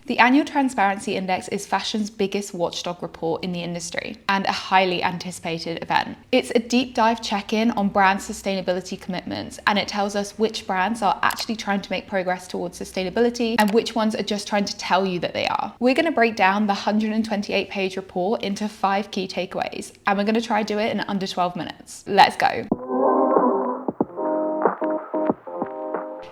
The annual Transparency Index is fashion's biggest watchdog report in the industry and a highly anticipated event. It's a deep dive check-in on brand sustainability commitments, and it tells us which brands are actually trying to make progress towards sustainability and which ones are just trying to tell you that they are. We're going to break down the 128-page report into 5 key takeaways, and we're going to try to do it in under 12 minutes. Let's go.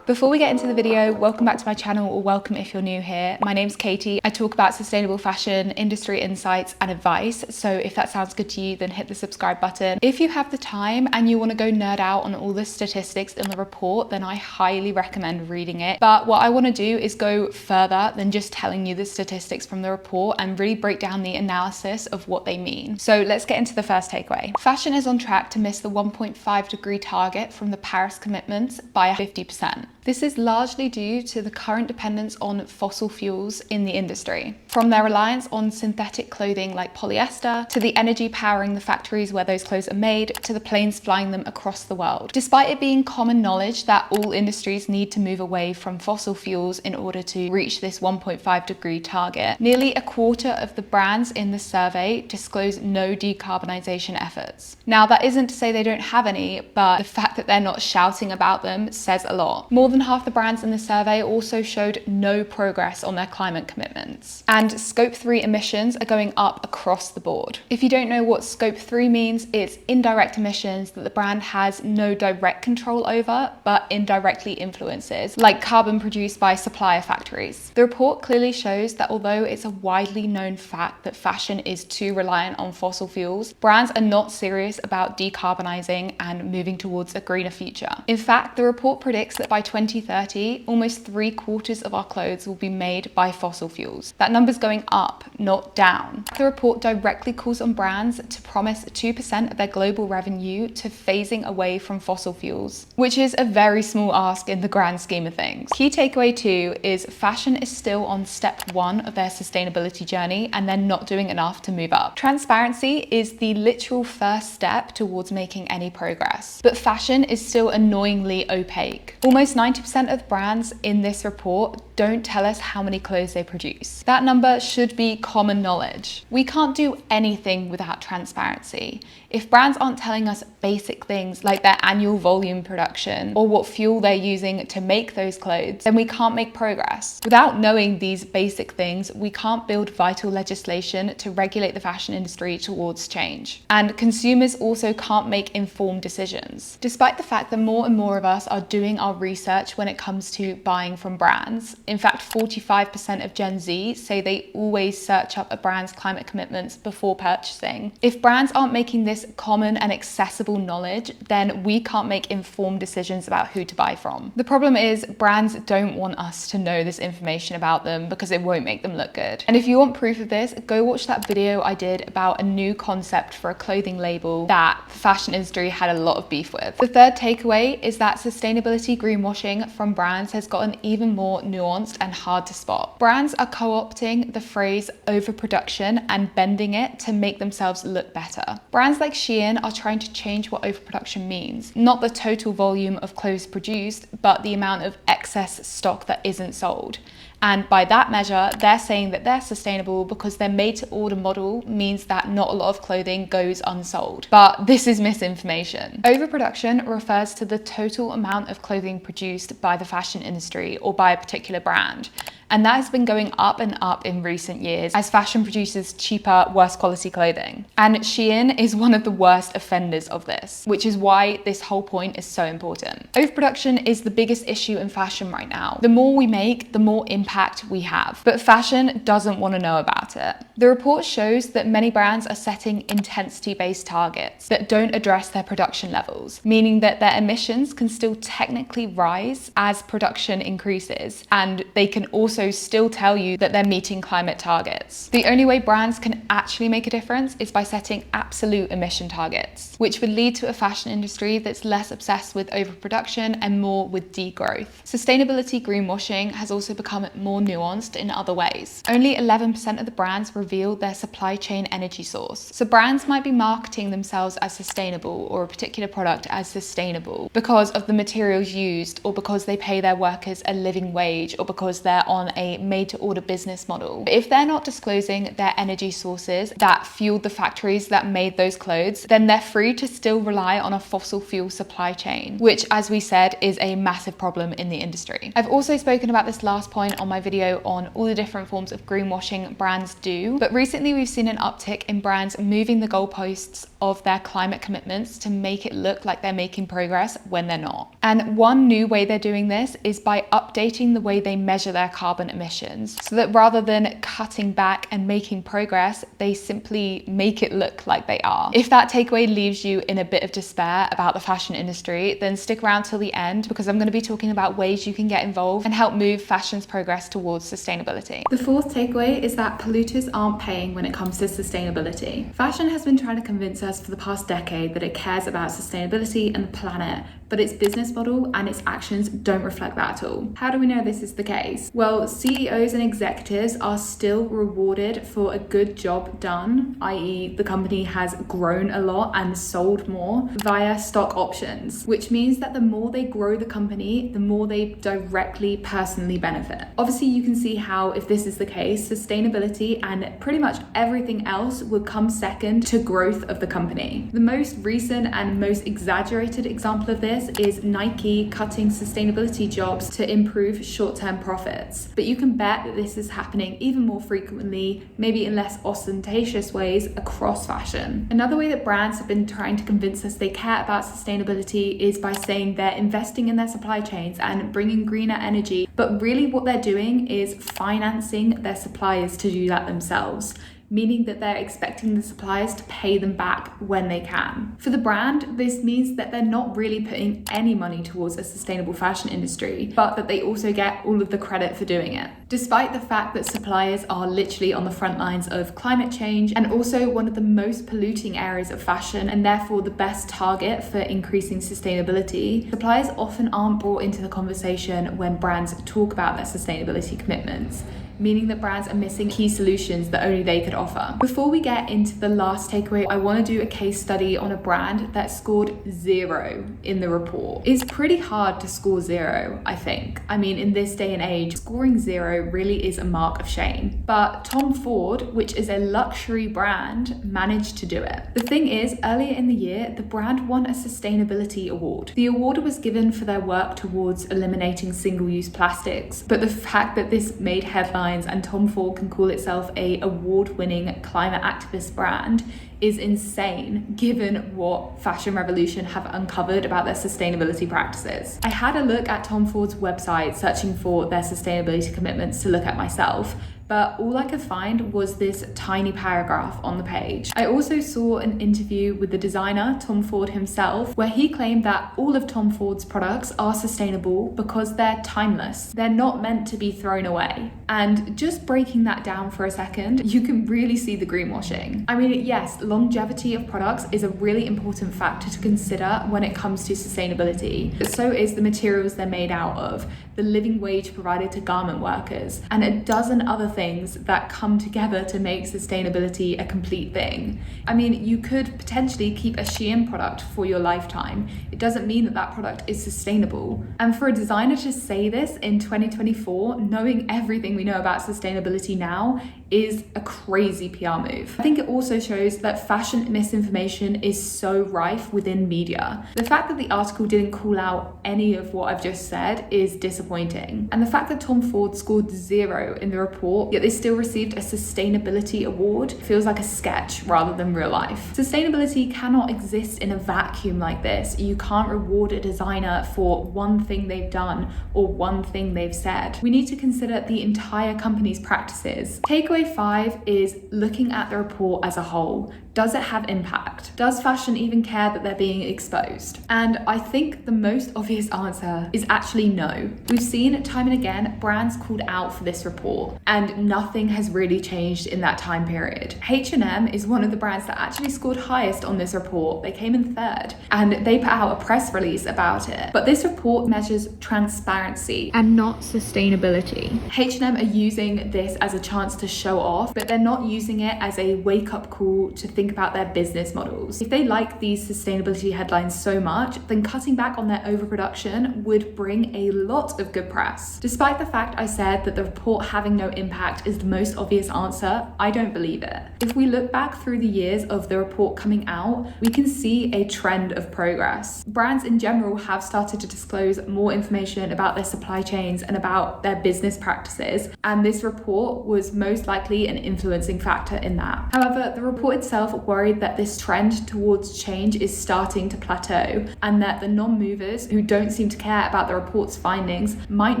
Before we get into the video, welcome back to my channel, or welcome if you're new here. My name's Katie. I talk about sustainable fashion, industry insights and advice. So if that sounds good to you, then hit the subscribe button. If you have the time and you want to go nerd out on all the statistics in the report, then I highly recommend reading it. But what I want to do is go further than just telling you the statistics from the report and really break down the analysis of what they mean. So let's get into the first takeaway. Fashion is on track to miss the 1.5 degree target from the Paris commitments by 50%. This is largely due to the current dependence on fossil fuels in the industry. From their reliance on synthetic clothing like polyester, to the energy powering the factories where those clothes are made, to the planes flying them across the world. Despite it being common knowledge that all industries need to move away from fossil fuels in order to reach this 1.5 degree target, nearly a quarter of the brands in the survey disclose no decarbonisation efforts. Now, that isn't to say they don't have any, but the fact that they're not shouting about them says a lot. More than half the brands in the survey also showed no progress on their climate commitments. And Scope 3 emissions are going up across the board. If you don't know what Scope 3 means, it's indirect emissions that the brand has no direct control over, but indirectly influences, like carbon produced by supplier factories. The report clearly shows that although it's a widely known fact that fashion is too reliant on fossil fuels, brands are not serious about decarbonising and moving towards a greener future. In fact, the report predicts that by 2030, almost 3/4 of our clothes will be made by fossil fuels. That number's going up, not down. The report directly calls on brands to promise 2% of their global revenue to phasing away from fossil fuels, which is a very small ask in the grand scheme of things. Key takeaway 2 is fashion is still on step 1 of their sustainability journey, and they're not doing enough to move up. Transparency is the literal first step towards making any progress, but fashion is still annoyingly opaque. Almost 90% of brands in this report don't tell us how many clothes they produce. That number should be common knowledge. We can't do anything without transparency. If brands aren't telling us basic things like their annual volume production or what fuel they're using to make those clothes, then we can't make progress. Without knowing these basic things, we can't build vital legislation to regulate the fashion industry towards change. And consumers also can't make informed decisions. Despite the fact that more and more of us are doing our research when it comes to buying from brands. In fact, 45% of Gen Z say they always search up a brand's climate commitments before purchasing. If brands aren't making this common and accessible knowledge, then we can't make informed decisions about who to buy from. The problem is brands don't want us to know this information about them because it won't make them look good. And if you want proof of this, go watch that video I did about a new concept for a clothing label that the fashion industry had a lot of beef with. The third takeaway is that sustainability greenwashing from brands has gotten even more nuanced and hard to spot. Brands are co-opting the phrase overproduction and bending it to make themselves look better. Brands like Shein are trying to change what overproduction means. Not the total volume of clothes produced, but the amount of excess stock that isn't sold. And by that measure, they're saying that they're sustainable because their made-to-order model means that not a lot of clothing goes unsold. But this is misinformation. Overproduction refers to the total amount of clothing produced by the fashion industry or by a particular brand. And that has been going up and up in recent years as fashion produces cheaper, worse quality clothing. And Shein is one of the worst offenders of this, which is why this whole point is so important. Overproduction is the biggest issue in fashion right now. The more we make, the more impact we have. But fashion doesn't want to know about it. The report shows that many brands are setting intensity-based targets that don't address their production levels, meaning that their emissions can still technically rise as production increases, and they can also still tell you that they're meeting climate targets. The only way brands can actually make a difference is by setting absolute emission targets, which would lead to a fashion industry that's less obsessed with overproduction and more with degrowth. Sustainability greenwashing has also become more nuanced in other ways. Only 11% of the brands reveal their supply chain energy source. So brands might be marketing themselves as sustainable or a particular product as sustainable because of the materials used, or because they pay their workers a living wage, or because they're on on a made-to-order business model. But if they're not disclosing their energy sources that fueled the factories that made those clothes, then they're free to still rely on a fossil fuel supply chain, which, as we said, is a massive problem in the industry. I've also spoken about this last point on my video on all the different forms of greenwashing brands do, but recently we've seen an uptick in brands moving the goalposts of their climate commitments to make it look like they're making progress when they're not. And one new way they're doing this is by updating the way they measure their carbon emissions, so that rather than cutting back and making progress, they simply make it look like they are. If that takeaway leaves you in a bit of despair about the fashion industry, then stick around till the end, because I'm going to be talking about ways you can get involved and help move fashion's progress towards sustainability. The fourth takeaway is that polluters aren't paying when it comes to sustainability. Fashion has been trying to convince us for the past decade that it cares about sustainability and the planet, but its business model and its actions don't reflect that at all. How do we know this is the case? Well, CEOs and executives are still rewarded for a good job done, i.e. the company has grown a lot and sold more via stock options, which means that the more they grow the company, the more they directly personally benefit. Obviously, you can see how, if this is the case, sustainability and pretty much everything else would come second to growth of the company. The most recent and most exaggerated example of this is Nike cutting sustainability jobs to improve short-term profits. But you can bet that this is happening even more frequently, maybe in less ostentatious ways, across fashion. Another way that brands have been trying to convince us they care about sustainability is by saying they're investing in their supply chains and bringing greener energy, but really what they're doing is financing their suppliers to do that themselves, meaning that they're expecting the suppliers to pay them back when they can. For the brand, this means that they're not really putting any money towards a sustainable fashion industry, but that they also get all of the credit for doing it. Despite the fact that suppliers are literally on the front lines of climate change and also one of the most polluting areas of fashion, and therefore the best target for increasing sustainability, suppliers often aren't brought into the conversation when brands talk about their sustainability commitments, meaning that brands are missing key solutions that only they could offer. Before we get into the last takeaway, I want to do a case study on a brand that scored 0 in the report. It's pretty hard to score 0, I think. I mean, in this day and age, scoring 0 really is a mark of shame. But Tom Ford, which is a luxury brand, managed to do it. The thing is, earlier in the year, the brand won a sustainability award. The award was given for their work towards eliminating single-use plastics, but the fact that this made headlines and Tom Ford can call itself a award-winning climate activist brand is insane, given what Fashion Revolution have uncovered about their sustainability practices. I had a look at Tom Ford's website searching for their sustainability commitments to look at myself, but all I could find was this tiny paragraph on the page. I also saw an interview with the designer, Tom Ford himself, where he claimed that all of Tom Ford's products are sustainable because they're timeless. They're not meant to be thrown away. And just breaking that down for a second, you can really see the greenwashing. I mean, yes, longevity of products is a really important factor to consider when it comes to sustainability, but so is the materials they're made out of, the living wage provided to garment workers, and a dozen other things that come together to make sustainability a complete thing. I mean, you could potentially keep a Shein product for your lifetime. It doesn't mean that that product is sustainable. And for a designer to say this in 2024, knowing everything we know about sustainability now, is a crazy PR move. I think it also shows that fashion misinformation is so rife within media. The fact that the article didn't call out any of what I've just said is disappointing. And the fact that Tom Ford scored 0 in the report, yet they still received a sustainability award, feels like a sketch rather than real life. Sustainability cannot exist in a vacuum like this. You can't reward a designer for one thing they've done or one thing they've said. We need to consider the entire company's practices. Takeaway 5 is looking at the report as a whole. Does it have impact? Does fashion even care that they're being exposed? And I think the most obvious answer is actually no. We've seen time and again brands called out for this report, and nothing has really changed in that time period. H&M is one of the brands that actually scored highest on this report. They came in 3rd, and they put out a press release about it. But this report measures transparency and not sustainability. H&M are using this as a chance to show off, but they're not using it as a wake-up call to think think about their business models. If they like these sustainability headlines so much, then cutting back on their overproduction would bring a lot of good press. Despite the fact I said that the report having no impact is the most obvious answer, I don't believe it. If we look back through the years of the report coming out, we can see a trend of progress. Brands in general have started to disclose more information about their supply chains and about their business practices, and this report was most likely an influencing factor in that. However, the report itself worried that this trend towards change is starting to plateau, and that the non-movers who don't seem to care about the report's findings might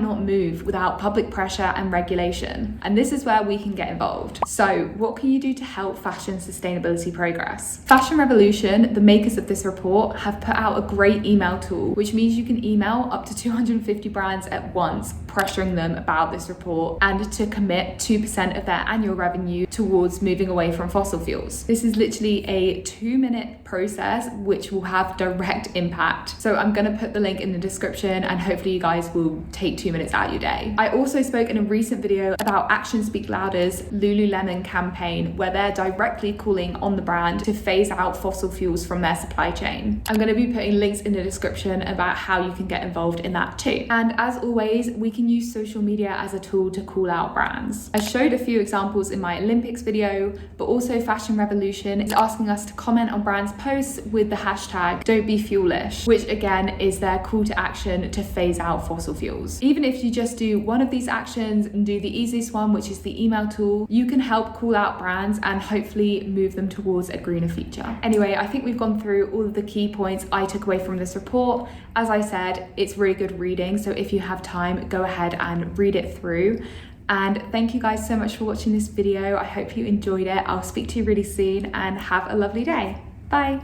not move without public pressure and regulation. And this is where we can get involved. So, what can you do to help fashion sustainability progress? Fashion Revolution, the makers of this report, have put out a great email tool, which means you can email up to 250 brands at once, pressuring them about this report and to commit 2% of their annual revenue towards moving away from fossil fuels. This is literally a 2-minute process which will have direct impact. So I'm going to put the link in the description, and hopefully you guys will take 2 minutes out of your day. I also spoke in a recent video about Action Speak Louder's Lululemon campaign, where they're directly calling on the brand to phase out fossil fuels from their supply chain. I'm going to be putting links in the description about how you can get involved in that too. And as always, we can use social media as a tool to call out brands. I showed a few examples in my Olympics video, but also Fashion Revolution is asking us to comment on brands' posts with the hashtag don't be fuelish, which again is their call to action to phase out fossil fuels. Even if you just do one of these actions and do the easiest one, which is the email tool, you can help call out brands and hopefully move them towards a greener future. Anyway, I think we've gone through all of the key points I took away from this report. As I said, it's really good reading, so if you have time, go ahead and read it through. And thank you guys so much for watching this video. I hope you enjoyed it. I'll speak to you really soon, and have a lovely day. Bye.